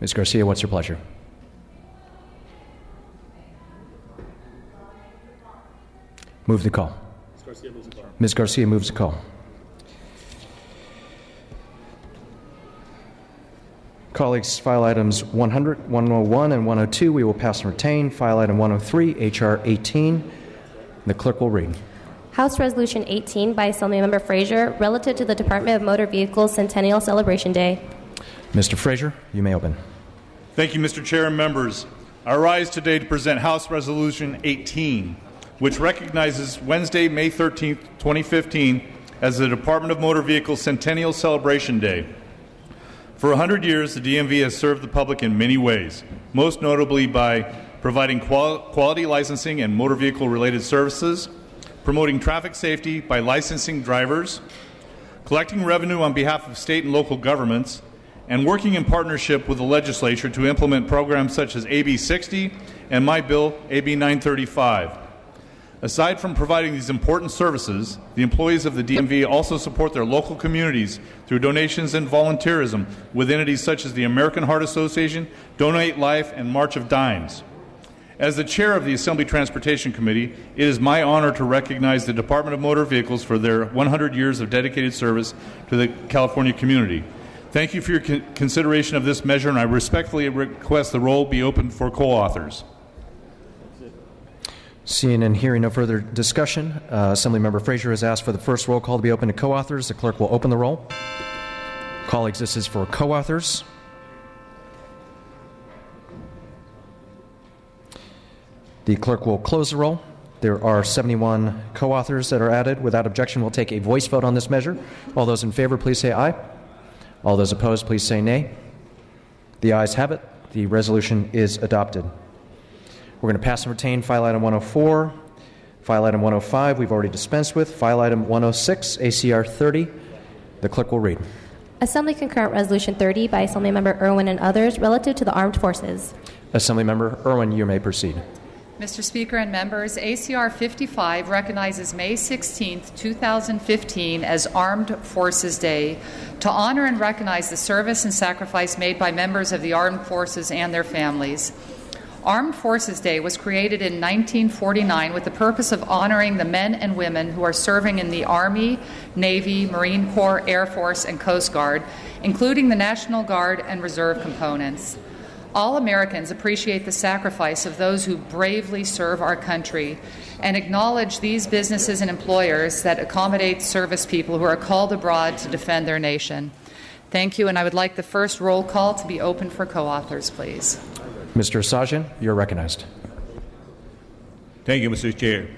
Ms. Garcia, what's your pleasure? Move the call. Ms. Garcia moves the call. Colleagues, file items 100, 101, and 102 we will pass and retain. File item 103, H.R. 18. The clerk will read. House Resolution 18 by Assemblymember Frazier relative to the Department of Motor Vehicles Centennial Celebration Day. Mr. Frazier, you may open. Thank you, Mr. Chair and members. I rise today to present House Resolution 18, which recognizes Wednesday, May 13, 2015, as the Department of Motor Vehicles Centennial Celebration Day. For 100 years, the DMV has served the public in many ways, most notably by providing quality licensing and motor vehicle-related services, promoting traffic safety by licensing drivers, collecting revenue on behalf of state and local governments, and working in partnership with the legislature to implement programs such as AB 60 and my bill, AB 935. Aside from providing these important services, the employees of the DMV also support their local communities through donations and volunteerism with entities such as the American Heart Association, Donate Life, and March of Dimes. As the chair of the Assembly Transportation Committee, it is my honor to recognize the Department of Motor Vehicles for their 100 years of dedicated service to the California community. Thank you for your consideration of this measure, and I respectfully request the roll be opened for co-authors. Seeing and hearing no further discussion, Assemblymember Frazier has asked for the first roll call to be open to co-authors. The clerk will open the roll. Colleagues, this is for co-authors. The clerk will close the roll. There are 71 co-authors that are added. Without objection, we'll take a voice vote on this measure. All those in favor, please say aye. All those opposed, please say nay. The ayes have it. The resolution is adopted. We're going to pass and retain file item 104, file item 105 we've already dispensed with, file item 106, ACR 30. The clerk will read. Assembly Concurrent Resolution 30 by Assemblymember Irwin and others relative to the armed forces. Assemblymember Irwin, you may proceed. Mr. Speaker and members, ACR 55 recognizes May 16, 2015 as Armed Forces Day to honor and recognize the service and sacrifice made by members of the armed forces and their families. Armed Forces Day was created in 1949 with the purpose of honoring the men and women who are serving in the Army, Navy, Marine Corps, Air Force, and Coast Guard, including the National Guard and Reserve components. All Americans appreciate the sacrifice of those who bravely serve our country and acknowledge these businesses and employers that accommodate service people who are called abroad to defend their nation. Thank you, and I would like the first roll call to be open for co-authors, please. Mr. Sajan, you're recognized. Thank you, Mr. Chair.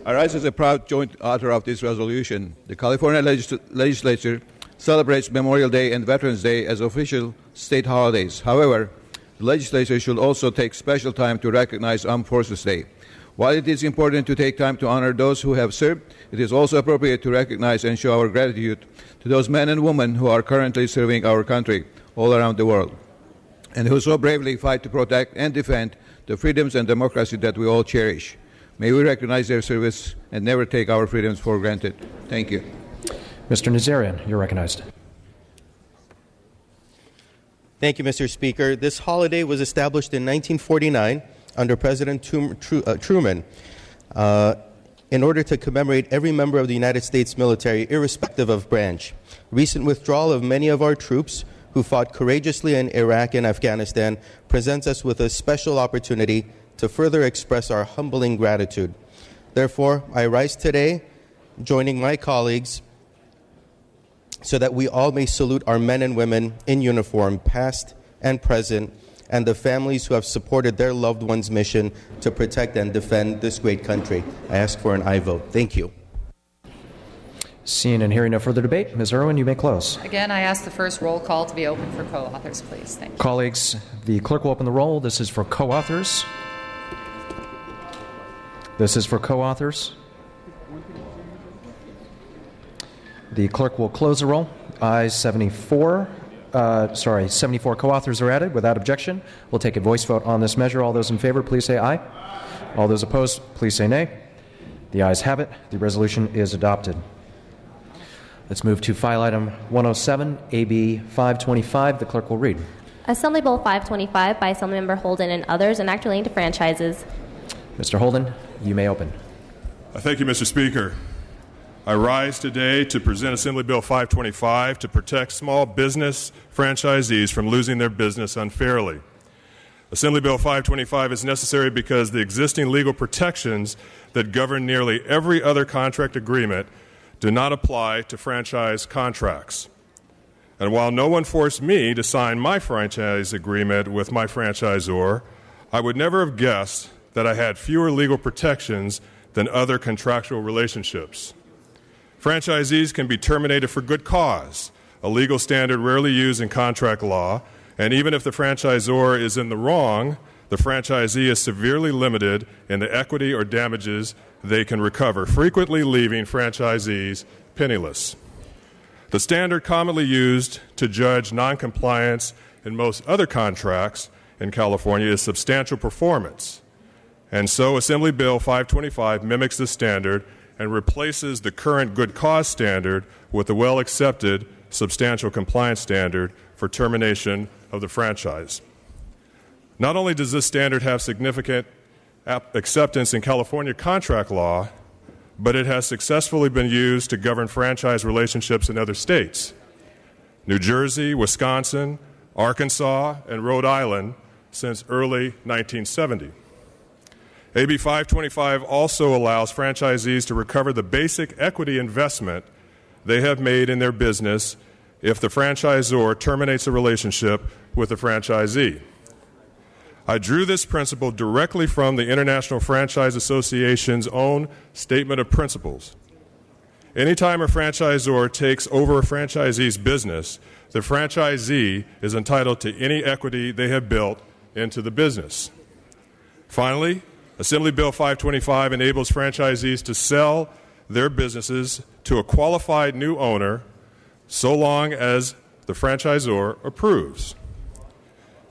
I rise as a proud joint author of this resolution. The California Legislature celebrates Memorial Day and Veterans Day as official state holidays. However, the legislature should also take special time to recognize Armed Forces Day. While it is important to take time to honor those who have served, it is also appropriate to recognize and show our gratitude to those men and women who are currently serving our country all around the world, and who so bravely fight to protect and defend the freedoms and democracy that we all cherish. May we recognize their service and never take our freedoms for granted. Thank you. Mr. Nazarian, you're recognized. Thank you, Mr. Speaker. This holiday was established in 1949 under President Truman in order to commemorate every member of the United States military, irrespective of branch. Recent withdrawal of many of our troops who fought courageously in Iraq and Afghanistan presents us with a special opportunity to further express our humbling gratitude. Therefore, I rise today, joining my colleagues, so that we all may salute our men and women in uniform, past and present, and the families who have supported their loved ones' mission to protect and defend this great country. I ask for an aye vote. Thank you. Seeing and hearing no further debate, Ms. Irwin, you may close. Again, I ask the first roll call to be open for co-authors, please. Thank you. Colleagues, the clerk will open the roll. This is for co-authors. This is for co-authors. The clerk will close the roll. Ayes 74 co-authors are added. Without objection, we'll take a voice vote on this measure. All those in favor, please say aye. All those opposed, please say nay. The ayes have it. The resolution is adopted. Let's move to file item 107, AB 525. The clerk will read. Assembly Bill 525 by Assemblymember Holden and others, enact relating to franchises. Mr. Holden, you may open. Thank you, Mr. Speaker. I rise today to present Assembly Bill 525 to protect small business franchisees from losing their business unfairly. Assembly Bill 525 is necessary because the existing legal protections that govern nearly every other contract agreement do not apply to franchise contracts. And while no one forced me to sign my franchise agreement with my franchisor, I would never have guessed that I had fewer legal protections than other contractual relationships. Franchisees can be terminated for good cause, a legal standard rarely used in contract law, and even if the franchisor is in the wrong, the franchisee is severely limited in the equity or damages they can recover, frequently leaving franchisees penniless. The standard commonly used to judge noncompliance in most other contracts in California is substantial performance. And so Assembly Bill 525 mimics this standard and replaces the current good cause standard with the well-accepted substantial compliance standard for termination of the franchise. Not only does this standard have significant acceptance in California contract law, but it has successfully been used to govern franchise relationships in other states: New Jersey, Wisconsin, Arkansas, and Rhode Island since early 1970. AB 525 also allows franchisees to recover the basic equity investment they have made in their business if the franchisor terminates a relationship with the franchisee. I drew this principle directly from the International Franchise Association's own Statement of Principles. Anytime a franchisor takes over a franchisee's business, the franchisee is entitled to any equity they have built into the business. Finally, Assembly Bill 525 enables franchisees to sell their businesses to a qualified new owner so long as the franchisor approves.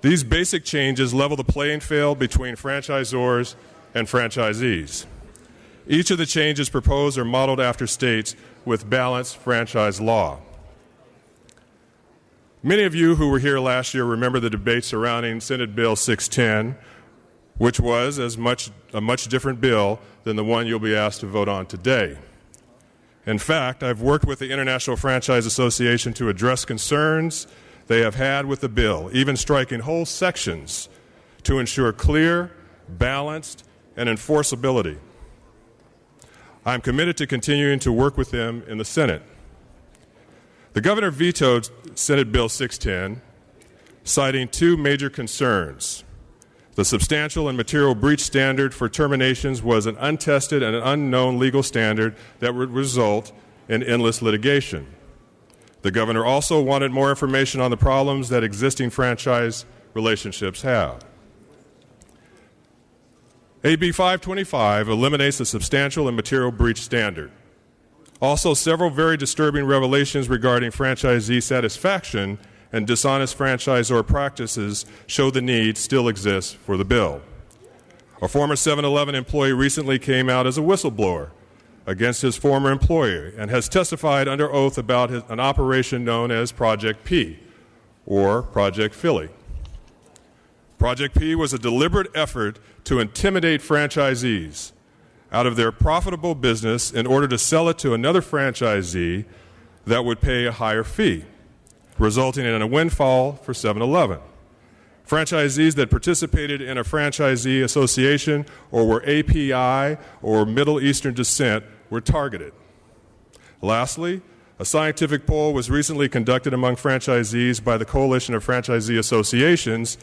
These basic changes level the playing field between franchisors and franchisees. Each of the changes proposed are modeled after states with balanced franchise law. Many of you who were here last year remember the debate surrounding Senate Bill 610, which was a much different bill than the one you'll be asked to vote on today. In fact, I've worked with the International Franchise Association to address concerns they have had with the bill, even striking whole sections to ensure clear, balanced, and enforceability. I'm committed to continuing to work with them in the Senate. The governor vetoed Senate Bill 610, citing two major concerns. The substantial and material breach standard for terminations was an untested and an unknown legal standard that would result in endless litigation. The governor also wanted more information on the problems that existing franchise relationships have. AB 525 eliminates the substantial and material breach standard. Also, several very disturbing revelations regarding franchisee satisfaction and dishonest franchisor practices show the need still exists for the bill. A former 7-Eleven employee recently came out as a whistleblower against his former employer and has testified under oath about an operation known as Project P, or Project Philly. Project P was a deliberate effort to intimidate franchisees out of their profitable business in order to sell it to another franchisee that would pay a higher fee, resulting in a windfall for 7-Eleven. Franchisees that participated in a franchisee association or were API or Middle Eastern descent were targeted. Lastly, a scientific poll was recently conducted among franchisees by the Coalition of Franchisee Associations.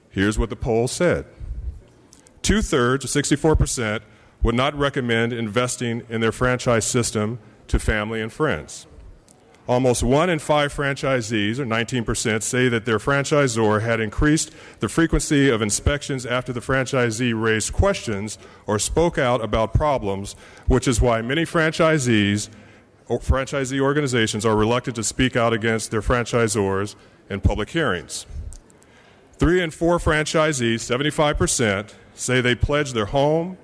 Here's what the poll said. 2/3, 64%, would not recommend investing in their franchise system to family and friends. Almost 1 in 5 franchisees, or 19%, say that their franchisor had increased the frequency of inspections after the franchisee raised questions or spoke out about problems, which is why many franchisees or franchisee organizations are reluctant to speak out against their franchisors in public hearings. 3 in 4 franchisees, 75%, say they pledged their home,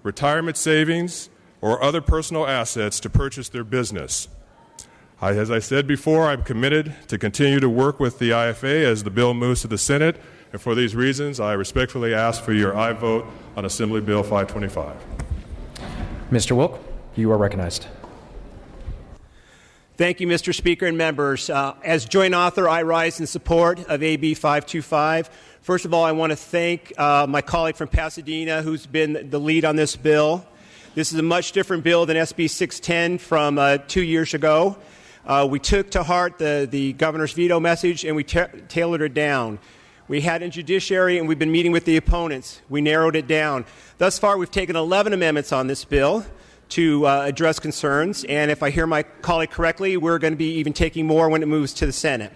retirement savings, or other personal assets to purchase their business. As I said before, I'm committed to continue to work with the IFA as the bill moves to the Senate, and for these reasons, I respectfully ask for your aye vote on Assembly Bill 525. Mr. Wilk, you are recognized. Thank you, Mr. Speaker and members. As joint author, I rise in support of AB 525. First of all, I want to thank my colleague from Pasadena who's been the lead on this bill. This is a much different bill than SB 610 from 2 years ago. We took to heart the governor's veto message and we tailored it down. We had in judiciary and we've been meeting with the opponents. We narrowed it down. Thus far, we've taken 11 amendments on this bill to address concerns, and if I hear my colleague correctly, we're going to be even taking more when it moves to the Senate.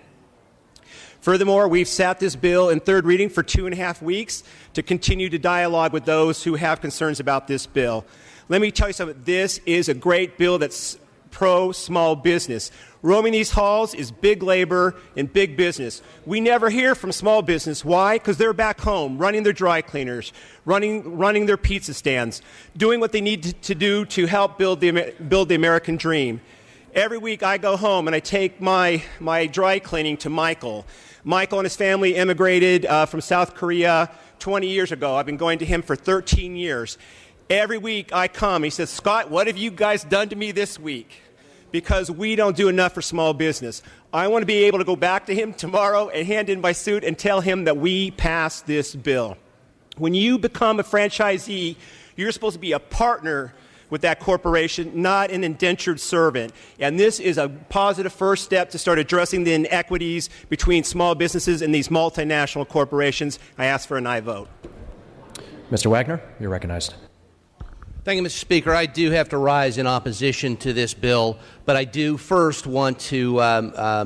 Furthermore, we've sat this bill in third reading for 2.5 weeks to continue to dialogue with those who have concerns about this bill. Let me tell you something. This is a great bill that's pro-small business. Roaming these halls is big labor and big business. We never hear from small business. Why? Because they're back home, running their dry cleaners, running their pizza stands, doing what they need to do to help build the American dream. Every week I go home and I take my dry cleaning to Michael. Michael and his family immigrated from South Korea 20 years ago. I've been going to him for 13 years. Every week I come, he says, "Scott, what have you guys done to me this week?" Because we don't do enough for small business. I want to be able to go back to him tomorrow and hand in my suit and tell him that we passed this bill. When you become a franchisee, you're supposed to be a partner with that corporation, not an indentured servant. And this is a positive first step to start addressing the inequities between small businesses and these multinational corporations. I ask for an aye vote. Mr. Wagner, you're recognized. Thank you, Mr. Speaker. I do have to rise in opposition to this bill, but I do first want to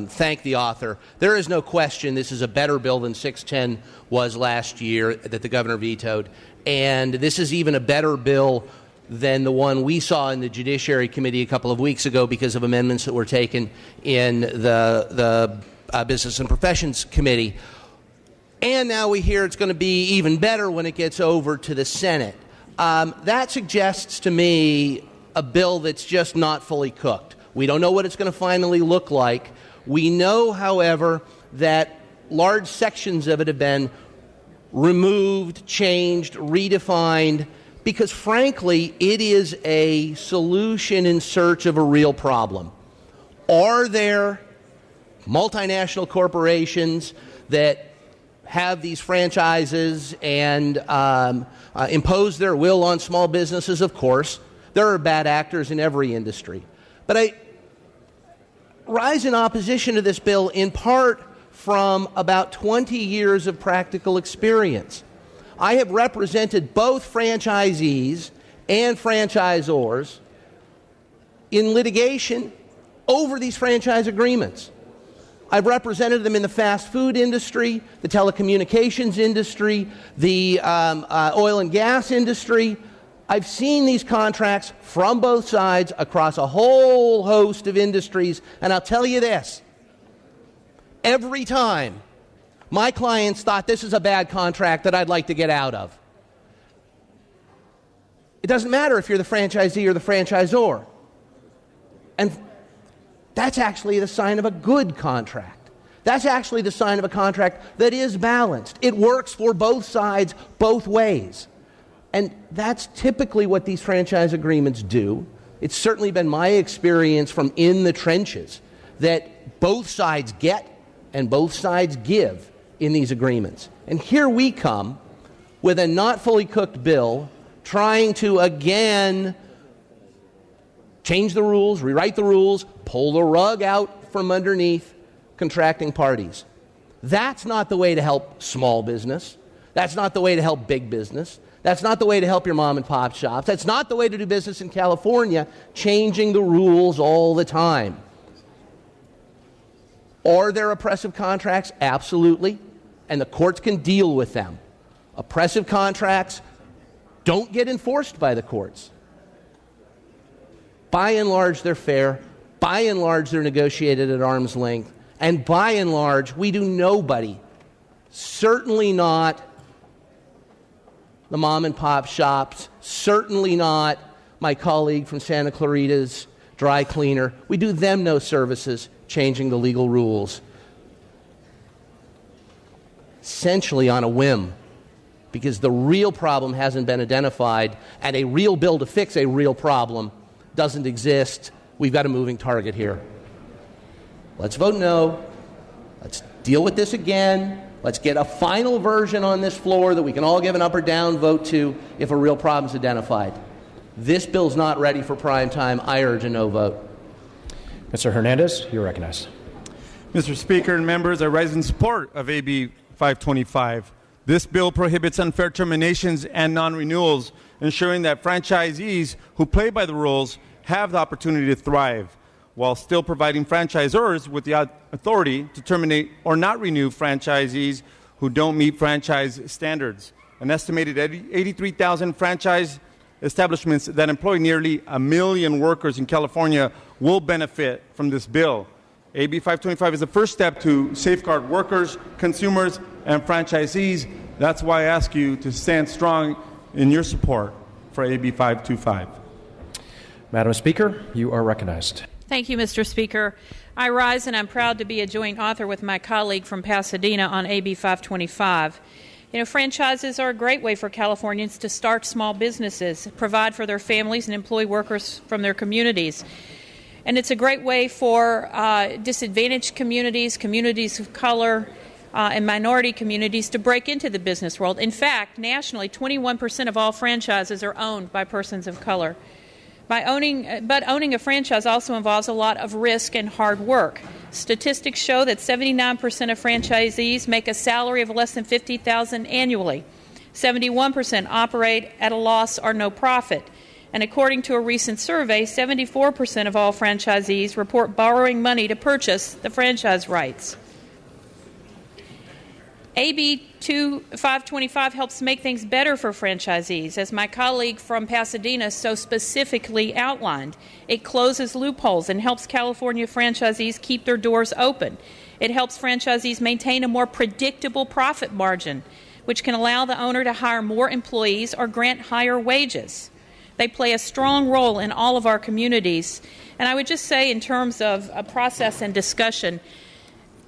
thank the author. There is no question this is a better bill than 610 was last year that the governor vetoed, and this is even a better bill than the one we saw in the Judiciary Committee a couple of weeks ago because of amendments that were taken in the Business and Professions Committee. And now we hear it's going to be even better when it gets over to the Senate. That suggests to me a bill that's just not fully cooked. We don't know what it's going to finally look like. We know, however, that large sections of it have been removed, changed, redefined, because frankly, it is a solution in search of a real problem. Are there multinational corporations that have these franchises and impose their will on small businesses? Of course. There are bad actors in every industry. But I rise in opposition to this bill in part from about 20 years of practical experience. I have represented both franchisees and franchisors in litigation over these franchise agreements. I've represented them in the fast food industry, the telecommunications industry, the oil and gas industry. I've seen these contracts from both sides across a whole host of industries, and I'll tell you this. Every time my clients thought this is a bad contract that I'd like to get out of. It doesn't matter if you're the franchisee or the franchisor. And that's actually the sign of a good contract. That's actually the sign of a contract that is balanced. It works for both sides, both ways. And that's typically what these franchise agreements do. It's certainly been my experience from in the trenches that both sides get and both sides give in these agreements. And here we come with a not fully cooked bill trying to again change the rules, rewrite the rules, pull the rug out from underneath contracting parties. That's not the way to help small business. That's not the way to help big business. That's not the way to help your mom and pop shops. That's not the way to do business in California, changing the rules all the time. Are there oppressive contracts? Absolutely. And the courts can deal with them. Oppressive contracts don't get enforced by the courts. By and large, they're fair. By and large, they're negotiated at arm's length. And by and large, we do nobody, certainly not the mom and pop shops, certainly not my colleague from Santa Clarita's dry cleaner. We do them no services, changing the legal rules. Essentially on a whim, because the real problem hasn't been identified, and a real bill to fix a real problem doesn't exist. We've got a moving target here. Let's vote no. Let's deal with this again. Let's get a final version on this floor that we can all give an up or down vote to if a real problem is identified. This bill's not ready for prime time. I urge a no vote. Mr. Hernandez, you're recognized. Mr. Speaker and members, I rise in support of AB 525. This bill prohibits unfair terminations and non-renewals, ensuring that franchisees who play by the rules have the opportunity to thrive, while still providing franchisors with the authority to terminate or not renew franchisees who don't meet franchise standards. An estimated 83,000 franchise establishments that employ nearly 1 million workers in California will benefit from this bill. AB 525 is the first step to safeguard workers, consumers, and franchisees. That's why I ask you to stand strong in your support for AB 525. Madam Speaker, you are recognized. Thank you, Mr. Speaker. I rise and I'm proud to be a joint author with my colleague from Pasadena on AB 525. You know, franchises are a great way for Californians to start small businesses, provide for their families, and employ workers from their communities. And it's a great way for disadvantaged communities, communities of color, and minority communities to break into the business world. In fact, nationally, 21% of all franchises are owned by persons of color. But owning a franchise also involves a lot of risk and hard work. Statistics show that 79% of franchisees make a salary of less than $50,000 annually. 71% operate at a loss or no profit. And according to a recent survey, 74% of all franchisees report borrowing money to purchase the franchise rights. AB 525 helps make things better for franchisees, as my colleague from Pasadena so specifically outlined. It closes loopholes and helps California franchisees keep their doors open. It helps franchisees maintain a more predictable profit margin, which can allow the owner to hire more employees or grant higher wages. They play a strong role in all of our communities. And I would just say, in terms of a process and discussion,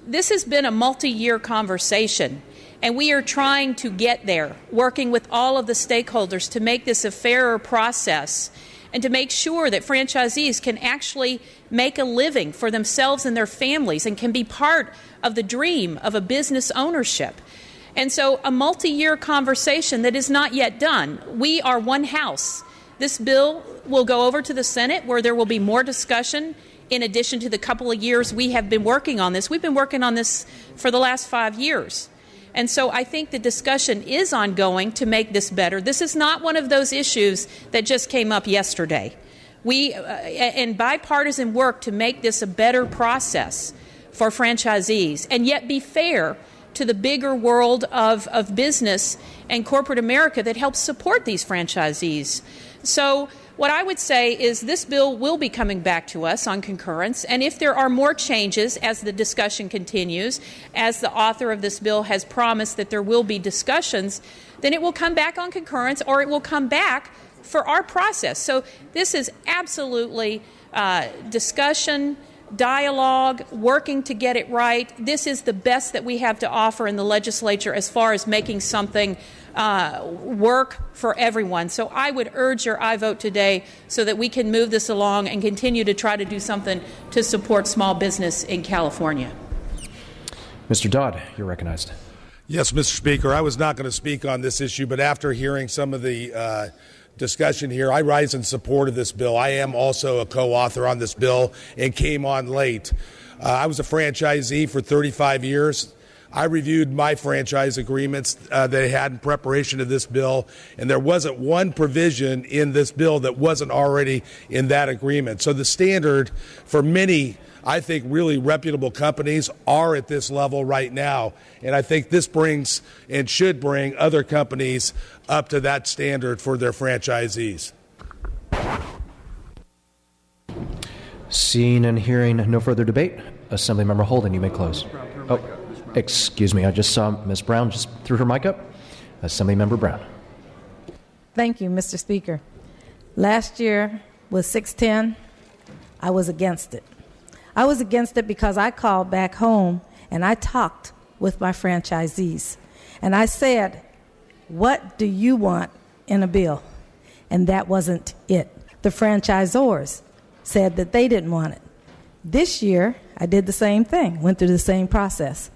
this has been a multi-year conversation, and we are trying to get there, working with all of the stakeholders to make this a fairer process and to make sure that franchisees can actually make a living for themselves and their families and can be part of the dream of a business ownership. And so a multi-year conversation that is not yet done. We are one house. This bill will go over to the Senate, where there will be more discussion in addition to the couple of years we have been working on this. We've been working on this for the last 5 years. And so I think the discussion is ongoing to make this better. This is not one of those issues that just came up yesterday. We, in bipartisan work to make this a better process for franchisees and yet be fair to the bigger world of business and corporate America that helps support these franchisees. So what I would say is this bill will be coming back to us on concurrence, and if there are more changes as the discussion continues, as the author of this bill has promised that there will be discussions, then it will come back on concurrence or it will come back for our process. So this is absolutely discussion, dialogue, working to get it right. This is the best that we have to offer in the legislature as far as making something work for everyone. So I would urge your aye vote today so that we can move this along and continue to try to do something to support small business in California. Mr. Dodd, you're recognized. Yes, Mr. Speaker. I was not going to speak on this issue, but after hearing some of the discussion here, I rise in support of this bill. I am also a co-author on this bill and came on late. I was a franchisee for 35 years. I reviewed my franchise agreements that I had in preparation of this bill, and there wasn't one provision in this bill that wasn't already in that agreement. So the standard for many, I think, really reputable companies are at this level right now, and I think this brings and should bring other companies up to that standard for their franchisees. Seeing and hearing no further debate, Assemblymember Holden, you may close. Oh, excuse me, I just saw Ms. Brown just threw her mic up. Assemblymember Brown. Thank you, Mr. Speaker. Last year was 610. I was against it. I was against it because I called back home and I talked with my franchisees. And I said, what do you want in a bill? And that wasn't it. The franchisors said that they didn't want it. This year, I did the same thing, went through the same process.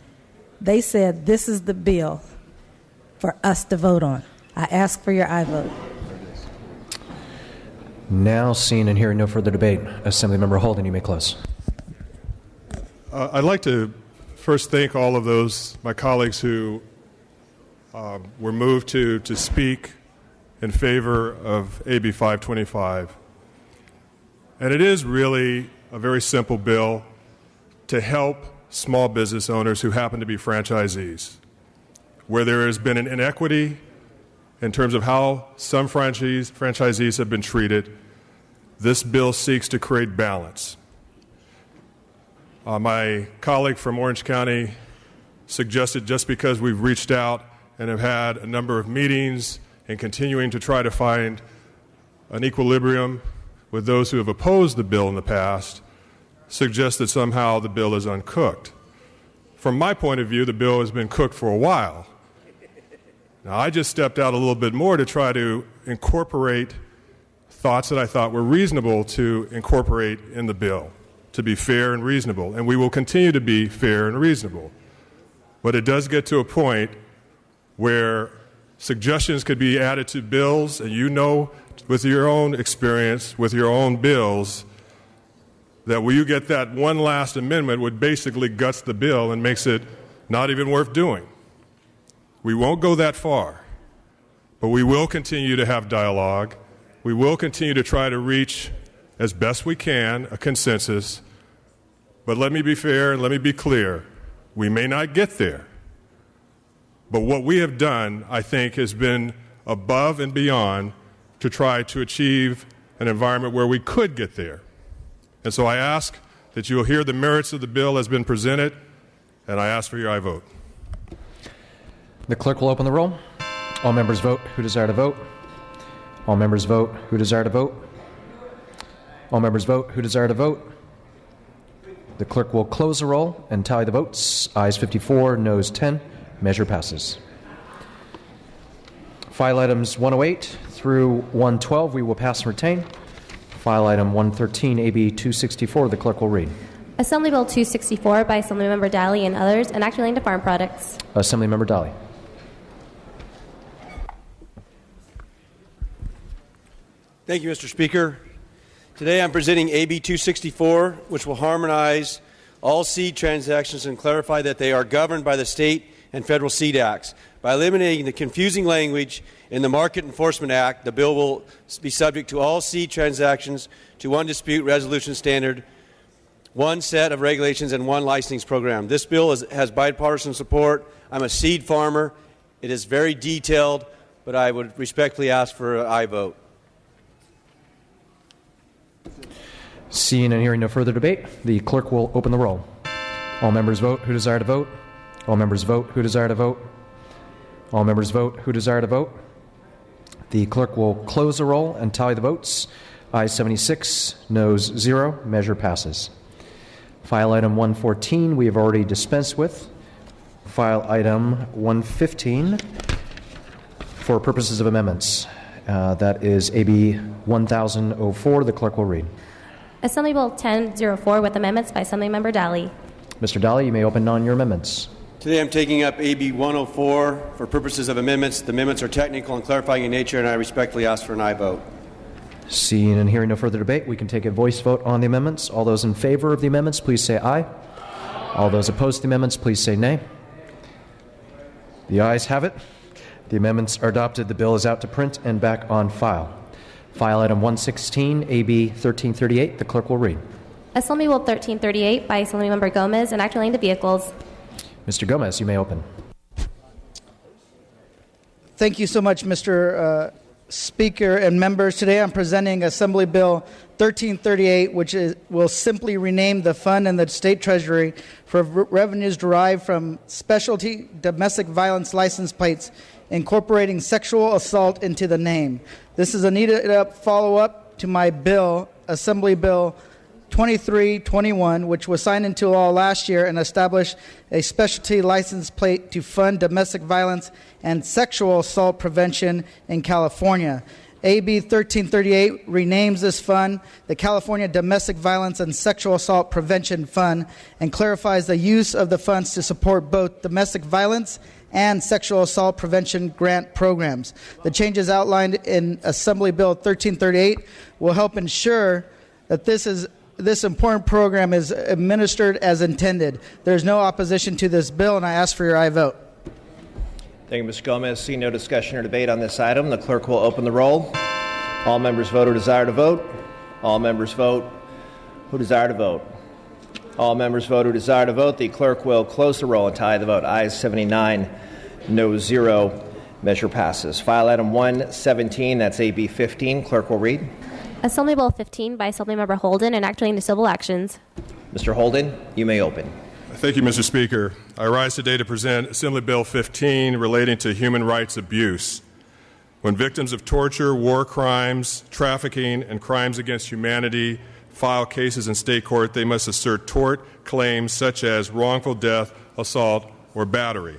They said, this is the bill for us to vote on. I ask for your aye vote. Now, seeing and hearing no further debate, Assemblymember Holden, you may close. I'd like to first thank all of those, my colleagues who were moved to speak in favor of AB 525. And it is really a very simple bill to help small business owners who happen to be franchisees, where there has been an inequity in terms of how some franchisees have been treated. This bill seeks to create balance. My colleague from Orange County suggested just because we've reached out and have had a number of meetings and continuing to try to find an equilibrium with those who have opposed the bill in the past, suggests that somehow the bill is uncooked. From my point of view, the bill has been cooked for a while. Now, I just stepped out a little bit more to try to incorporate thoughts that I thought were reasonable to incorporate in the bill, to be fair and reasonable, and we will continue to be fair and reasonable. But it does get to a point where suggestions could be added to bills, and you know with your own experience, with your own bills, that when you get that one last amendment, which basically guts the bill and makes it not even worth doing. We won't go that far, but we will continue to have dialogue. We will continue to try to reach, as best we can, a consensus. But let me be fair and let me be clear. We may not get there. But what we have done, I think, has been above and beyond to try to achieve an environment where we could get there. And so I ask that you will hear the merits of the bill as been presented, and I ask for your aye vote. The clerk will open the roll. All members vote who desire to vote. All members vote who desire to vote. All members vote who desire to vote. The clerk will close the roll and tally the votes. Ayes 54, noes 10. Measure passes. File items 108 through 112 we will pass and retain. File item 113, AB 264, the clerk will read. Assembly Bill 264 by Assemblymember Daly and others, enacting to farm products. Assemblymember Daly. Thank you, Mr. Speaker. Today I'm presenting AB 264, which will harmonize all seed transactions and clarify that they are governed by the state and federal seed acts. By eliminating the confusing language in the Market Enforcement Act, the bill will be subject to all seed transactions to one dispute resolution standard, one set of regulations, and one licensing program. This bill has bipartisan support. I'm a seed farmer. It is very detailed, but I would respectfully ask for an aye vote. Seeing and hearing no further debate, the clerk will open the roll. All members vote who desire to vote. All members vote who desire to vote. All members vote who desire to vote. The clerk will close the roll and tally the votes. Ayes 76, noes 0. Measure passes. File item 114 we have already dispensed with. File item 115 for purposes of amendments. That is AB 1004. The clerk will read. Assembly Bill 1004 with amendments by Assemblymember Daly. Mr. Daly, you may open on your amendments. Today I'm taking up AB 104 for purposes of amendments. The amendments are technical and clarifying in nature, and I respectfully ask for an aye vote. Seeing and hearing no further debate, we can take a voice vote on the amendments. All those in favor of the amendments, please say aye. All those opposed to the amendments, please say nay. The ayes have it. The amendments are adopted. The bill is out to print and back on file. File item 116, AB 1338. The clerk will read. Assembly Bill 1338 by Assemblymember Gomez, enacting to vehicles. Mr. Gomez, you may open. Thank you so much, Mr. Speaker and members. Today I'm presenting Assembly Bill 1338, which will simply rename the fund in the state treasury for revenues derived from specialty domestic violence license plates, incorporating sexual assault into the name. This is a needed follow-up to my bill, Assembly Bill 2321, which was signed into law last year and established a specialty license plate to fund domestic violence and sexual assault prevention in California. AB 1338 renames this fund the California Domestic Violence and Sexual Assault Prevention Fund and clarifies the use of the funds to support both domestic violence and sexual assault prevention grant programs. The changes outlined in Assembly Bill 1338 will help ensure that this important program is administered as intended. There is no opposition to this bill, and I ask for your aye vote. Thank you, Mr. Gomez. Seeing no discussion or debate on this item, the clerk will open the roll. All members vote who desire to vote. All members vote who desire to vote. All members vote who desire to vote. The clerk will close the roll and tie the vote. Ayes 79, no 0. Measure passes. File item 117, that's AB 15. Clerk will read. Assembly Bill 15 by Assemblymember Holden, enacting into civil actions. Mr. Holden, you may open. Thank you, Mr. Speaker. I rise today to present Assembly Bill 15 relating to human rights abuse. When victims of torture, war crimes, trafficking, and crimes against humanity file cases in state court, they must assert tort claims such as wrongful death, assault, or battery.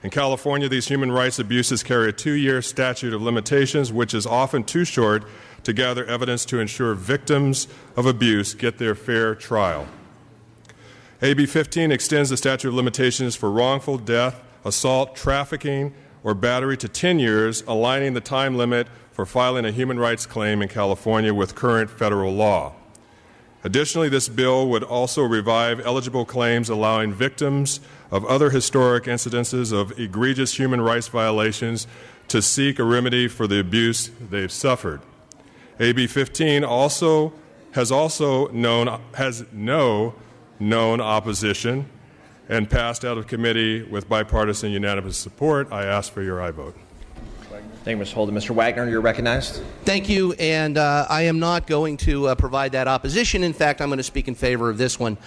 In California, these human rights abuses carry a 2-year statute of limitations, which is often too short to gather evidence to ensure victims of abuse get their fair trial. AB 15 extends the statute of limitations for wrongful death, assault, trafficking, or battery to 10 years, aligning the time limit for filing a human rights claim in California with current federal law. Additionally, this bill would also revive eligible claims allowing victims of other historic incidences of egregious human rights violations to seek a remedy for the abuse they've suffered. AB 15 has no known opposition and passed out of committee with bipartisan unanimous support. I ask for your aye vote. Thank you, Mr. Holden. Mr. Wagner, you're recognized. Thank you, and I am not going to provide that opposition. In fact, I'm going to speak in favor of this one.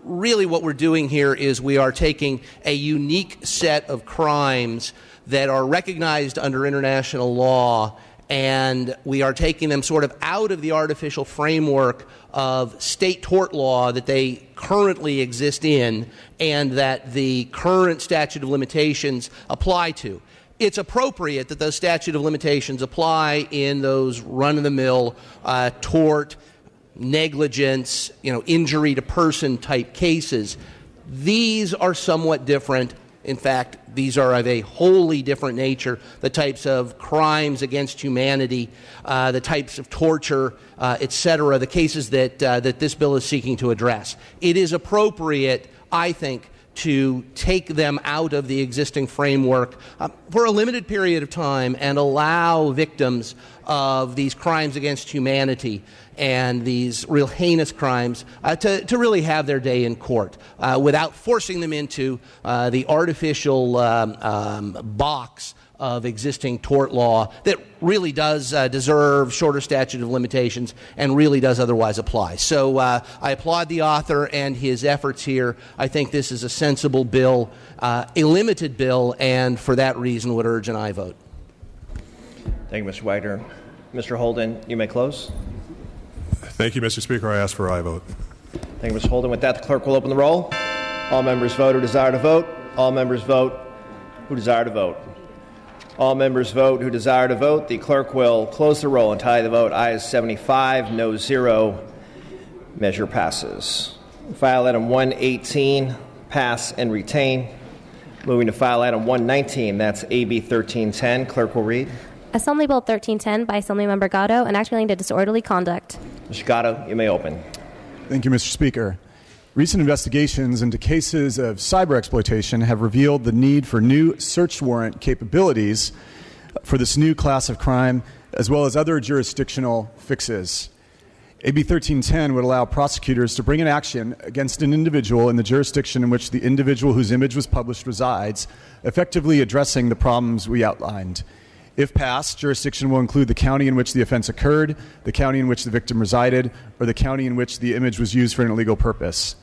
Really what we're doing here is we are taking a unique set of crimes that are recognized under international law, and we are taking them sort of out of the artificial framework of state tort law that they currently exist in and that the current statute of limitations apply to. It's appropriate that those statute of limitations apply in those run-of-the-mill tort, negligence, injury to person type cases. These are somewhat different. In fact, these are of a wholly different nature, the types of crimes against humanity, the types of torture, etc., the cases that this bill is seeking to address. It is appropriate, I think, to take them out of the existing framework for a limited period of time and allow victims of these crimes against humanity and these real heinous crimes to really have their day in court without forcing them into the artificial box of existing tort law that really does deserve shorter statute of limitations and really does otherwise apply. So I applaud the author and his efforts here. I think this is a sensible bill, a limited bill, and for that reason would urge an aye vote. Thank you, Mr. Wagner. Mr. Holden, you may close. Thank you, Mr. Speaker. I ask for aye vote. Thank you, Mr. Holden. With that, the clerk will open the roll. All members vote who desire to vote. All members vote who desire to vote. All members vote who desire to vote. The clerk will close the roll and tally the vote. Ayes 75, no 0. Measure passes. File item 118, pass and retain. Moving to file item 119, that's AB 1310. Clerk will read. Assembly Bill 1310 by Assemblymember Gatto, enacting into disorderly conduct. Mr. Gatto, you may open. Thank you, Mr. Speaker. Recent investigations into cases of cyber exploitation have revealed the need for new search warrant capabilities for this new class of crime, as well as other jurisdictional fixes. AB 1310 would allow prosecutors to bring an action against an individual in the jurisdiction in which the individual whose image was published resides, effectively addressing the problems we outlined. If passed, jurisdiction will include the county in which the offense occurred, the county in which the victim resided, or the county in which the image was used for an illegal purpose.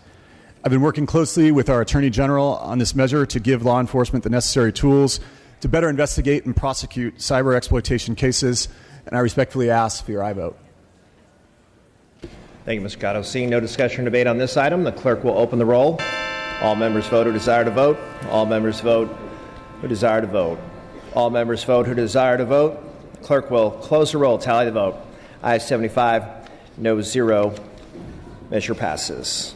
I've been working closely with our Attorney General on this measure to give law enforcement the necessary tools to better investigate and prosecute cyber exploitation cases, and I respectfully ask for your aye vote. Thank you, Mr. Cotto. Seeing no discussion or debate on this item, the clerk will open the roll. All members vote who desire to vote. All members vote who desire to vote. All members vote who desire to vote. The clerk will close the roll, tally the vote. Ayes 75, no 0. Measure passes.